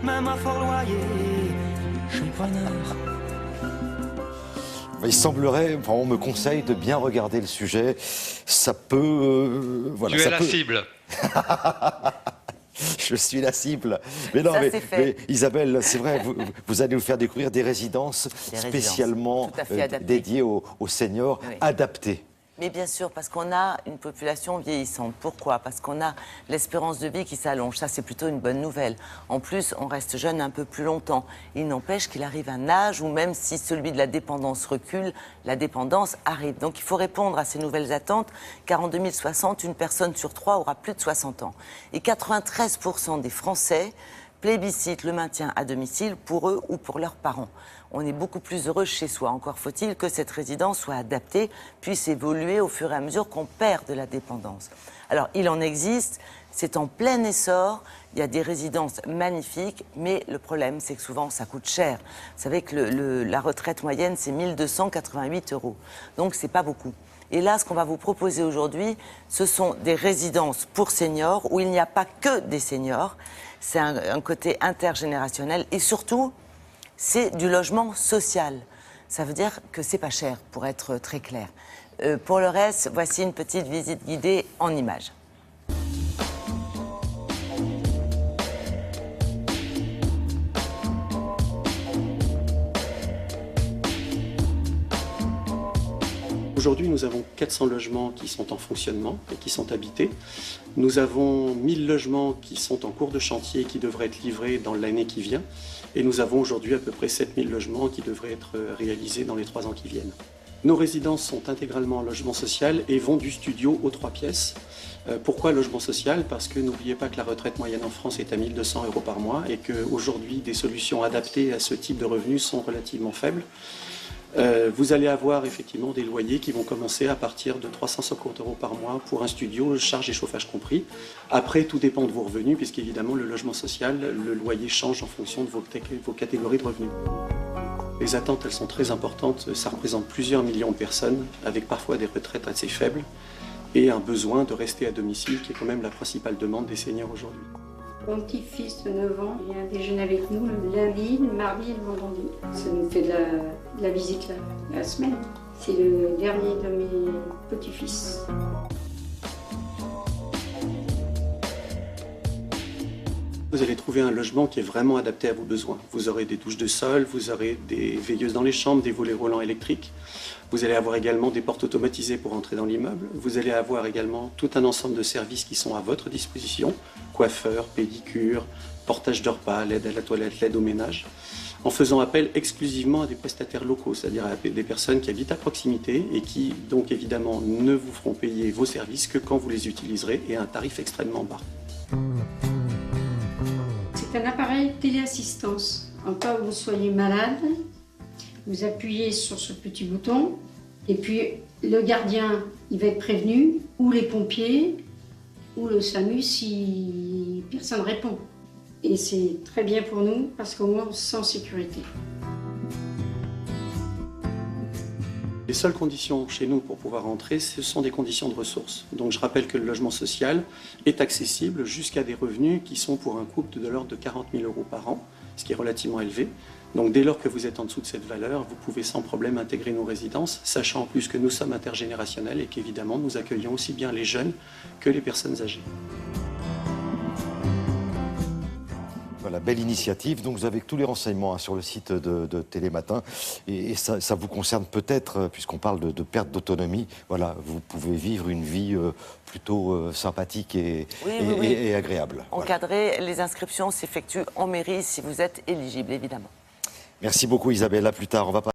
même à Fort-Loyer, je suis preneur. Il semblerait, enfin, on me conseille de bien regarder le sujet. Ça peut... voilà, tu es ça la peut... cible. Je suis la cible. Mais non, mais Isabelle, c'est vrai, vous allez nous faire découvrir des résidences spécialement dédiées aux seniors, oui. Adaptées. Mais bien sûr, parce qu'on a une population vieillissante. Pourquoi? Parce qu'on a l'espérance de vie qui s'allonge. Ça, c'est plutôt une bonne nouvelle. En plus, on reste jeune un peu plus longtemps. Il n'empêche qu'il arrive un âge où même si celui de la dépendance recule, la dépendance arrive. Donc il faut répondre à ces nouvelles attentes, car en 2060, une personne sur 3 aura plus de 60 ans. Et 93% des Français plébiscitent le maintien à domicile pour eux ou pour leurs parents. On est beaucoup plus heureux chez soi. Encore faut-il que cette résidence soit adaptée, puisse évoluer au fur et à mesure qu'on perd de la dépendance. Alors, il en existe, c'est en plein essor, il y a des résidences magnifiques, mais le problème, c'est que souvent, ça coûte cher. Vous savez que la retraite moyenne, c'est 1 288 €. Donc, c'est pas beaucoup. Et là, ce qu'on va vous proposer aujourd'hui, ce sont des résidences pour seniors, où il n'y a pas que des seniors. C'est un côté intergénérationnel et surtout, c'est du logement social. Ça veut dire que c'est pas cher, pour être très clair. Pour le reste, voici une petite visite guidée en images. Aujourd'hui, nous avons 400 logements qui sont en fonctionnement et qui sont habités. Nous avons 1000 logements qui sont en cours de chantier et qui devraient être livrés dans l'année qui vient. Et nous avons aujourd'hui à peu près 7000 logements qui devraient être réalisés dans les 3 ans qui viennent. Nos résidences sont intégralement en logement social et vont du studio aux 3 pièces. Pourquoi logement social? Parce que n'oubliez pas que la retraite moyenne en France est à 1 200 € par mois et qu'aujourd'hui, des solutions adaptées à ce type de revenus sont relativement faibles. Vous allez avoir effectivement des loyers qui vont commencer à partir de 350 € par mois pour un studio, charges et chauffage compris. Après, tout dépend de vos revenus, puisqu'évidemment, le logement social, le loyer change en fonction de vos catégories de revenus. Les attentes, elles sont très importantes. Ça représente plusieurs millions de personnes, avec parfois des retraites assez faibles, et un besoin de rester à domicile, qui est quand même la principale demande des seniors aujourd'hui. Mon petit-fils de 9 ans vient déjeuner avec nous le lundi, le mardi et le vendredi. Ça nous fait de la visite la semaine. C'est le dernier de mes petits-fils. Vous allez trouver un logement qui est vraiment adapté à vos besoins. Vous aurez des douches de sol, vous aurez des veilleuses dans les chambres, des volets roulants électriques. Vous allez avoir également des portes automatisées pour entrer dans l'immeuble. Vous allez avoir également tout un ensemble de services qui sont à votre disposition. Coiffeur, pédicure, portage de repas, l'aide à la toilette, l'aide au ménage. En faisant appel exclusivement à des prestataires locaux, c'est-à-dire à des personnes qui habitent à proximité et qui, donc évidemment, ne vous feront payer vos services que quand vous les utiliserez et à un tarif extrêmement bas. C'est un appareil téléassistance. En cas où vous soyez malade, vous appuyez sur ce petit bouton et puis le gardien il va être prévenu, ou les pompiers, ou le SAMU si personne ne répond. Et c'est très bien pour nous parce qu'au moins on se sent en sécurité. Les seules conditions chez nous pour pouvoir entrer, ce sont des conditions de ressources. Donc je rappelle que le logement social est accessible jusqu'à des revenus qui sont pour un couple de l'ordre de 40 000 € par an, ce qui est relativement élevé. Donc dès lors que vous êtes en dessous de cette valeur, vous pouvez sans problème intégrer nos résidences, sachant en plus que nous sommes intergénérationnels et qu'évidemment nous accueillons aussi bien les jeunes que les personnes âgées. Voilà, belle initiative. Donc vous avez tous les renseignements sur le site de Télématin. Et ça vous concerne peut-être, puisqu'on parle de perte d'autonomie. Voilà, vous pouvez vivre une vie plutôt sympathique et agréable. Encadré, voilà. Les inscriptions s'effectuent en mairie si vous êtes éligible, évidemment. Merci beaucoup Isabelle, à plus tard. On va